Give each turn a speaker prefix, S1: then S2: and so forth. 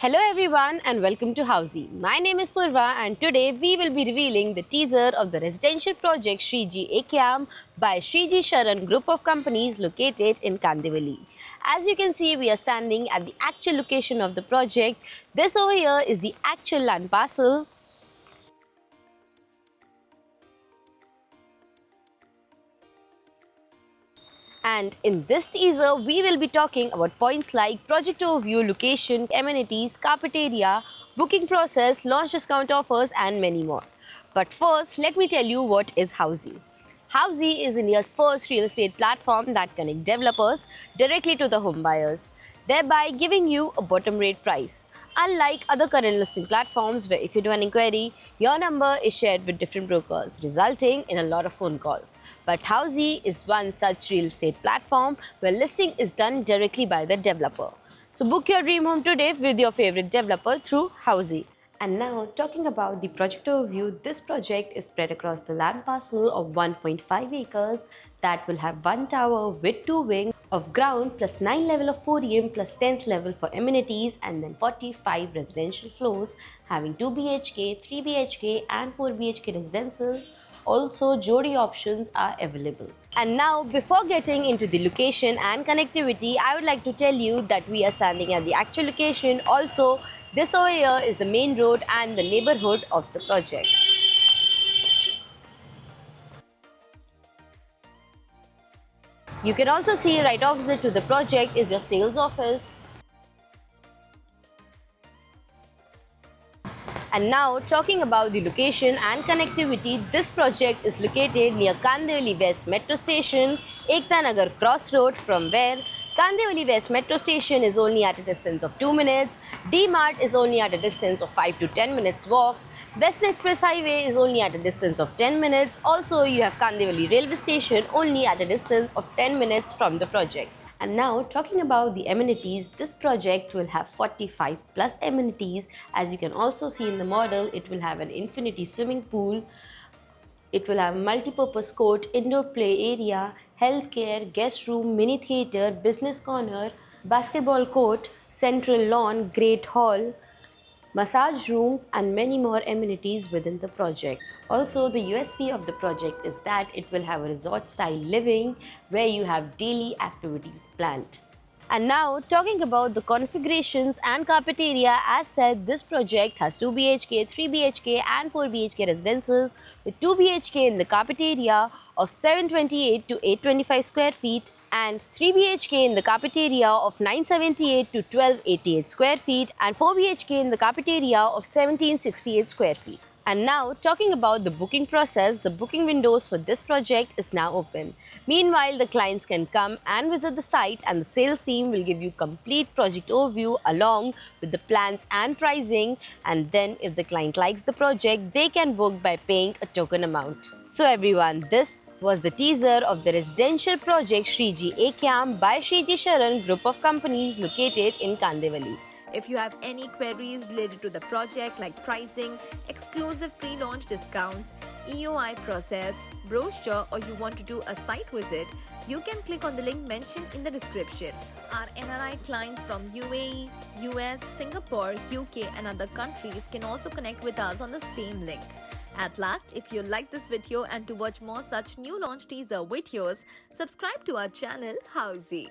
S1: Hello everyone and welcome to Housey. My name is Purva and today we will be revealing the teaser of the residential project Shriji Ekyam by Shriji Sharan group of companies located in Kandivali. As you can see, we are standing at the actual location of the project. This over here is the actual land parcel. And in this teaser, we will be talking about points like project overview, location, amenities, carpet area, booking process, launch discount offers, and many more. But first, let me tell you what is Housey. Housey is India's first real estate platform that connects developers directly to the home buyers, thereby giving you a bottom rate price. Unlike other current listing platforms where if you do an inquiry, your number is shared with different brokers, resulting in a lot of phone calls. But Housey is one such real estate platform where listing is done directly by the developer. So book your dream home today with your favorite developer through Housey. And now, talking about the project overview, this project is spread across the land parcel of 1.5 acres that will have one tower with two wings of ground plus 9 level of podium plus 10th level for amenities and then 45 residential floors having 2 BHK, 3 BHK and 4 BHK residences. Also, Jodi options are available. And now, before getting into the location and connectivity, I would like to tell you that we are standing at the actual location. Also, this over here is the main road and the neighborhood of the project. You can also see right opposite to the project is your sales office. And now, talking about the location and connectivity, this project is located near Kandivali West Metro Station, Ekta Nagar Crossroad, from where Kandivali West Metro Station is only at a distance of 2 minutes, D-Mart is only at a distance of 5 to 10 minutes walk, Western Express Highway is only at a distance of 10 minutes. Also, you have Kandivali Railway Station only at a distance of 10 minutes from the project. And now, talking about the amenities, this project will have 45 plus amenities. As you can also see in the model, it will have an infinity swimming pool, it will have multi-purpose court, indoor play area, healthcare, guest room, mini theatre, business corner, basketball court, central lawn, great hall, massage rooms and many more amenities within the project. Also, the USP of the project is that it will have a resort style living where you have daily activities planned. And now, talking about the configurations and carpet area, as said, this project has 2 BHK, 3 BHK and 4 BHK residences with 2 BHK in the carpet area of 728 to 825 square feet and 3 BHK in the carpet area of 978 to 1288 square feet and 4 BHK in the carpet area of 1768 square feet. And now, talking about the booking process, the booking windows for this project is now open. Meanwhile, the clients can come and visit the site and the sales team will give you complete project overview along with the plans and pricing, and then if the client likes the project, they can book by paying a token amount. So everyone, this was the teaser of the residential project Shriji Ekyam by Shriji Sharan group of companies located in Kandivali.
S2: If you have any queries related to the project like pricing, exclusive pre-launch discounts, EOI process, brochure, or you want to do a site visit, you can click on the link mentioned in the description. Our NRI clients from UAE, US, Singapore, UK and other countries can also connect with us on the same link. At last, if you like this video and to watch more such new launch teaser videos, subscribe to our channel Housey.